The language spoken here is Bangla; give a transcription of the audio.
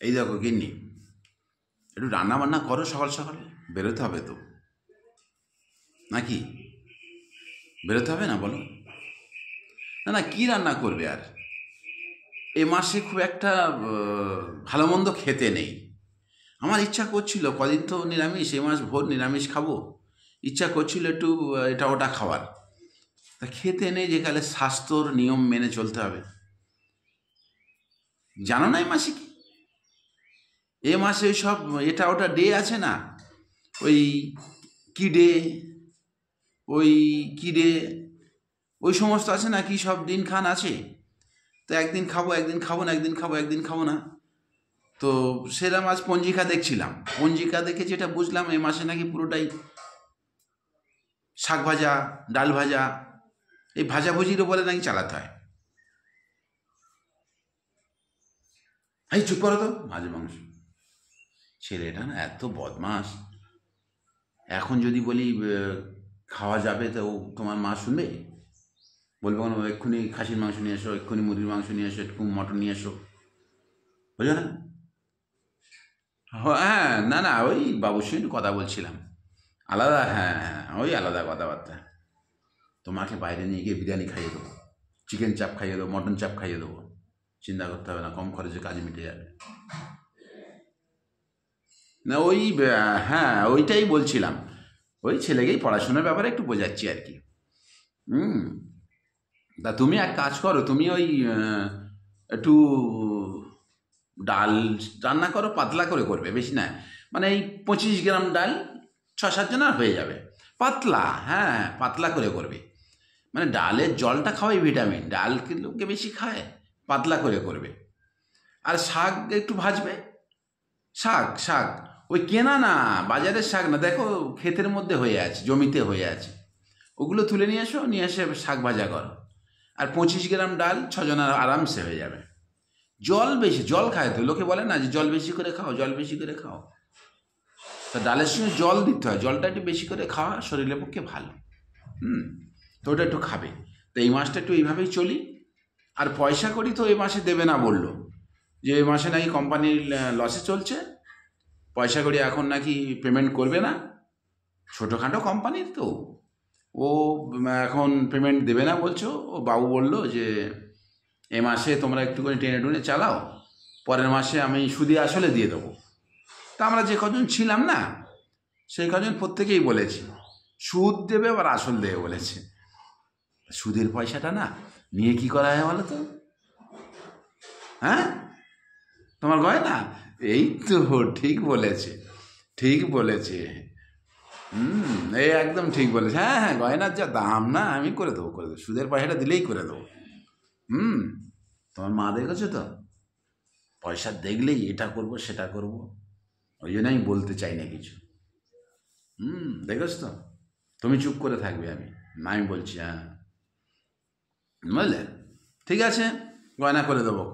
এই দেখো গিন্নি, একটু রান্না বান্না করো, সকাল সকাল বেরোতে হবে তো, নাকি বেরোতে হবে না বলো? না না, কী রান্না করবে আর? এ মাসে খুব একটা ভালো মন্দ খেতে নেই। আমার ইচ্ছা করছিল, কদিন তো নিরামিষ, এ মাস ভোর নিরামিষ খাবো, ইচ্ছা করছিল একটু এটা ওটা খাওয়ার, তা খেতে নেই, যে কালে স্বাস্থ্যর নিয়ম মেনে চলতে হবে। জানো না এ মাসে কি, এ মাসে ওই সব এটা ওটা ডে আছে না, ওই কি ডে, ওই কি ডে, ওই সমস্ত আছে না, কি সব দিন খান আছে। তো একদিন খাবো একদিন খাবো না, একদিন খাবো একদিন খাবো না। তো সেরকম আজ পঞ্জিকা দেখছিলাম, পঞ্জিকা দেখে যেটা বুঝলাম, এই মাসে নাকি পুরোটাই শাক ভাজা, ডাল ভাজা, এই ভাজাভুজির ওপরে নাকি চালাতে হয়। এই চুপ করো তো, মাছ মাংস, ছেলেটা না এত বদমাস। এখন যদি বলি খাওয়া যাবে, তো তোমার মা শুনবে? বলবো কেন, এক্ষুনি খাসির মাংস নিয়ে এসো, এক্ষুনি মুরগির মাংস নিয়ে এসো, একটু মটন নিয়ে এসো, বুঝো না? হ্যাঁ, না না, ওই বাবুর সঙ্গে একটু কথা বলছিলাম, আলাদা, হ্যাঁ হ্যাঁ, ওই আলাদা কথাবার্তা। তোমাকে বাইরে নিয়ে গিয়ে বিরিয়ানি খাইয়ে দেবো, চিকেন চাপ খাইয়ে দেবো, মটন চাপ খাইয়ে দেবো, চিন্তা করতে হবে না, কম খরচে কাজ মিটে যাবে। না ওই হ্যাঁ, ওইটাই বলছিলাম, ওই ছেলেকেই পড়াশোনার ব্যাপারে একটু বোঝাচ্ছি আর কি। হুম। তা তুমি এক কাজ করো, তুমি ওই একটু ডাল রান্না করো, পাতলা করে করবে, বেশি না, মানে এই 25 গ্রাম ডাল, 6-7 জনের হয়ে যাবে, পাতলা, হ্যাঁ পাতলা করে করবে। মানে ডালের জলটা খাওয়াই ভিটামিন, ডাল লোকে বেশি খায়, পাতলা করে করবে। আর শাক একটু ভাজবে, শাক শাক ওই কেনা না, বাজারের শাক না, দেখো ক্ষেতের মধ্যে হয়ে আছে, জমিতে হয়ে আছে, ওগুলো তুলে নিয়ে এসো, নিয়ে এসে শাক ভাজা করো। আর 25 গ্রাম ডাল, 6 জনের আরামসে হয়ে যাবে। জল বেশি, জল খায় তো, লোকে বলে না যে জল বেশি করে খাও, জল বেশি করে খাও, তা ডালের সঙ্গে জল দিতে হয়, জলটা একটু বেশি করে খাওয়া শরীরের পক্ষে ভালো। হুম। তো ওটা একটু খাবে। তো এই মাসটা একটু এইভাবেই চলি। আর পয়সা কড়ি তো এই মাসে দেবে না বললো, যে এই মাসে নাকি কোম্পানির লসে চলছে, পয়সা কড়ি এখন নাকি পেমেন্ট করবে না, ছোটোখাটো কোম্পানির তো, ও এখন পেমেন্ট দেবে না বলছো। ও বাবু বলল যে এ মাসে তোমরা একটু করে টেনে টুনে চালাও, পরের মাসে আমি সুদে আসলে দিয়ে দেবো। তা আমরা যে কজন ছিলাম না, সেই কজন প্রত্যেকেই বলেছি সুদ দেবে আবার আসল দেবে বলেছে। সুদের পয়সাটা না নিয়ে কি করা হয় বলো তো? হ্যাঁ, তোমার গয়না, এই তো ঠিক বলেছে, ঠিক বলেছে। এই একদম ঠিক বলেছে, হ্যাঁ হ্যাঁ, গয়নার যা দাম না, আমি করে দেবো, করে দেবো, সুদের পয়সাটা দিলেই করে দেবো। হুম। তোমার মা দেখেছো তো, পয়সা দেখলেই এটা করব সেটা করব, ওই জন্য আমি বলতে চাই না কিছু। দেখেছ তো, তুমি চুপ করে থাকবে, আমি বলছি, হ্যাঁ, বুঝলে? ঠিক আছে, গয়না করে দেবো।